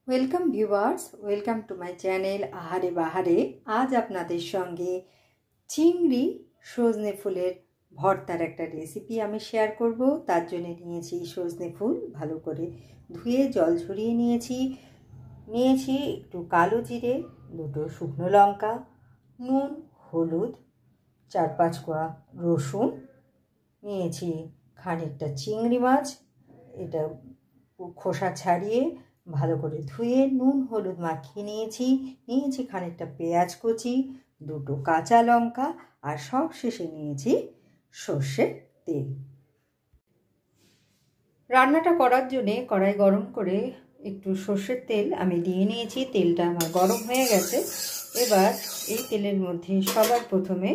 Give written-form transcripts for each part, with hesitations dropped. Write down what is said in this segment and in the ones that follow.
Welcome viewers, welcome to my channel আহারে বাহারে। আজ আপনাদের সঙ্গে চিংড়ি সজনে ফুলের ভর্তার একটা রেসিপি আমি শেয়ার করব। তার জন্য নিয়েছি সজনে ফুল, ভালো করে ধুয়ে জল ঝরিয়ে নিয়েছি একটু কালো জিরে, দুটো শুকনো লঙ্কা, নুন, হলুদ, 4-5 কোয়া রসুন নিয়েছি, খানিকটা চিংড়ি মাছ, এটা খোসা ছাড়িয়ে ভালো করে ধুয়ে নুন হলুদ মাখিয়ে নিয়েছি খানিকটা পেঁয়াজ কুচি, দুটো কাঁচা লঙ্কা, আর সব শেষে নিয়েছি সর্ষের তেল। রান্নাটা করার জন্যে কড়াই গরম করে একটু সর্ষের তেল আমি দিয়ে নিয়েছি। তেলটা আমার গরম হয়ে গেছে। এবার এই তেলের মধ্যে সবার প্রথমে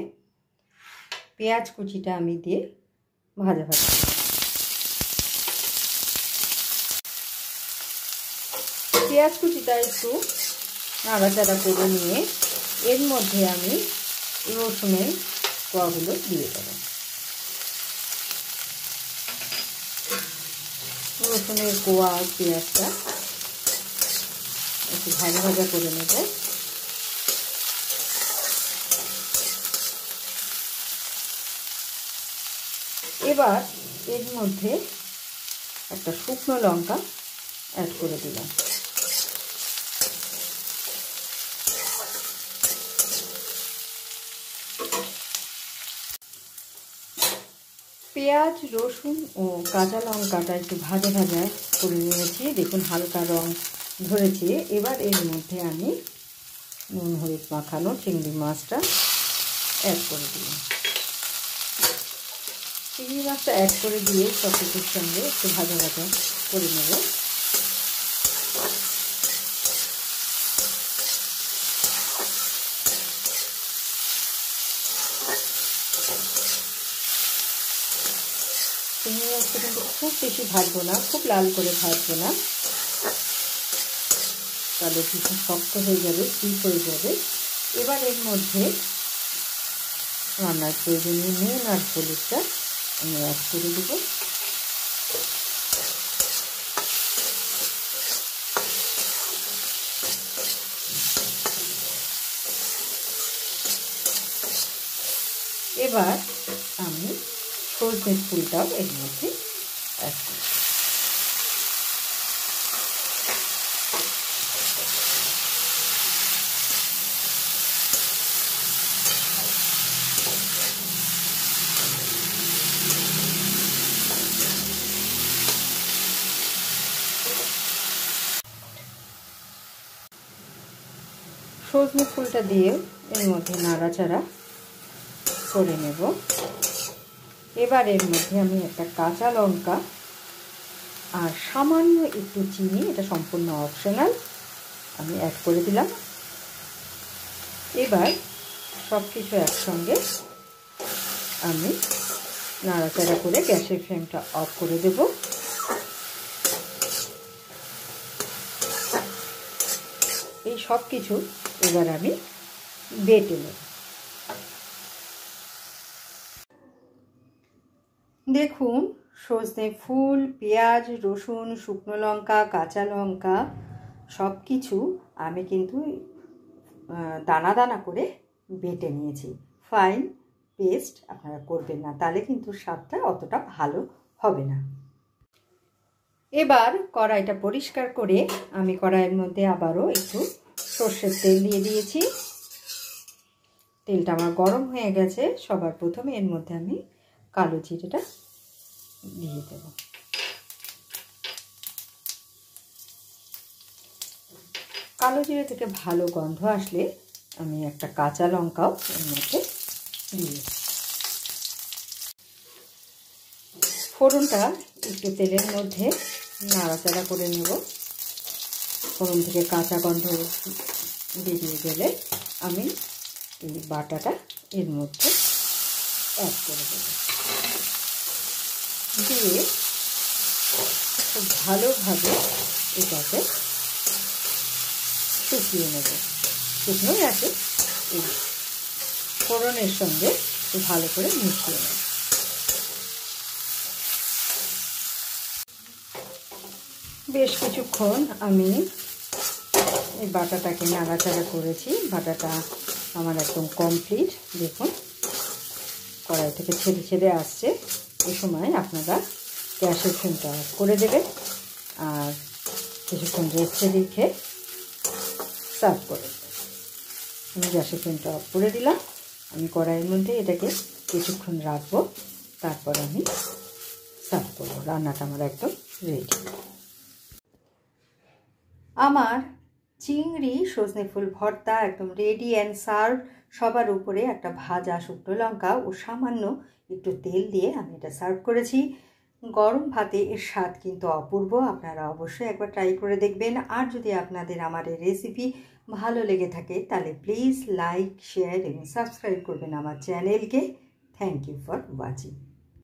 পেঁয়াজ কুচিটা আমি দিয়ে ভাজা পেঁয়াজ কুচিটা একটু নাড়াচাড়া করে নিয়ে এর মধ্যে আমি রসুনের কোয়াগুলো দিয়ে দেব। রসুনের কোয়া আর পেঁয়াজটা একটু ভাজা ভাজা করে নেব। এবার এর মধ্যে একটা শুকনো লঙ্কা অ্যাড করে দিলাম। পেঁয়াজ, রসুন ও কাঁচা লঙ্কাটা একটু ভাজা ভাজা করে নিয়েছি, দেখুন হালকা রং ধরেছে। এবার এর মধ্যে আমি নুন হলুদ মাখানো চিংড়ি মাছটা অ্যাড করে দিলাম। চিংড়ি মাছটা অ্যাড করে দিয়ে সব কিছুর সঙ্গে একটু ভাজা ভাজা করে নেব। চিংড়ি মাছটা কিন্তু খুব বেশি ভাজবো না, খুব লাল করে ভাজবো না, তাহলে ভীষণ শক্ত হয়ে যাবে, স্টিফ হয়ে যাবে। এবার এর মধ্যে রান্নার প্রয়োজনীয় নুন আর হলুদটা আমি অ্যাড করে দেব। এবার আমি সজনের ফুলটাও এর মধ্যে অ্যাড করব। সজনে ফুলটা দিয়ে এর মধ্যে নাড়াচাড়া করে নেব। এবার এর মধ্যে আমি একটা কাঁচা লঙ্কা আর সামান্য একটু চিনি, এটা সম্পূর্ণ অপশনাল, আমি অ্যাড করে দিলাম। এবার সব কিছু একসঙ্গে আমি নাড়াচাড়া করে গ্যাসের ফ্লেমটা অফ করে দেব। এই সব কিছু এবার আমি বেটে নেব। দেখুন, সজনে ফুল, পেঁয়াজ, রসুন, শুকনো লঙ্কা, কাঁচা লঙ্কা সব কিছু আমি কিন্তু দানা দানা করে বেটে নিয়েছি। ফাইন পেস্ট আপনারা করবেন না, তাহলে কিন্তু স্বাদটা অতটা ভালো হবে না। এবার কড়াইটা পরিষ্কার করে আমি কড়াইয়ের মধ্যে আবারও একটু সর্ষের তেল দিয়ে দিয়েছি। তেলটা আমার গরম হয়ে গেছে। সবার প্রথমে এর মধ্যে আমি কালো জিরেটা দিয়ে দেব। কালো জিরে থেকে ভালো গন্ধ আসলে আমি একটা কাঁচা লঙ্কাও এর মধ্যে দিয়ে ফোড়নটা একটু তেলের মধ্যে নাড়াচাড়া করে নেব। ফোড়ন থেকে কাঁচা গন্ধ বেরিয়ে গেলে আমি এই বাটাটা এর মধ্যে অ্যাড করে দেব। দিয়ে খুব ভালোভাবে এটাকে শুকিয়ে নেব। শুকনো গ্যাসে এই ফোড়নের সঙ্গে একটু ভালো করে মিশিয়ে নেব। বেশ কিছুক্ষণ আমি এই বাটাটাকে নাড়াচাড়া করেছি। বাটাটা আমার একদম কমপ্লিট। দেখুন কড়াই থেকে ছেড়ে ছেড়ে আসছে। এই সময় আপনারা গ্যাসের ফ্লেমটা অফ করে দেবেন আর কিছুক্ষণ রেস্টে রেখে সার্ভ করে দেবেন। আমি গ্যাসের ফ্লেমটা অফ করে দিলাম। আমি কড়াইয়ের মধ্যে এটাকে কিছুক্ষণ রাখবো, তারপর আমি সার্ভ করবো। রান্নাটা আমার একদম রেডি। আমার চিংড়ি সজনে ফুল ভর্তা একদম রেডি অ্যান্ড সার্ভ। সবার উপরে একটা ভাজা শুকনো লঙ্কা ও সামান্য একটু তেল দিয়ে আমি এটা সার্ভ করেছি। গরম ভাতে এর স্বাদ কিন্তু অপূর্ব। আপনারা অবশ্যই একবার ট্রাই করে দেখবেন। আর যদি আপনাদের আমার এই রেসিপি ভালো লেগে থাকে তাহলে প্লিজ লাইক, শেয়ার এবং সাবস্ক্রাইব করবেন আমার চ্যানেলকে। Thank you for watching.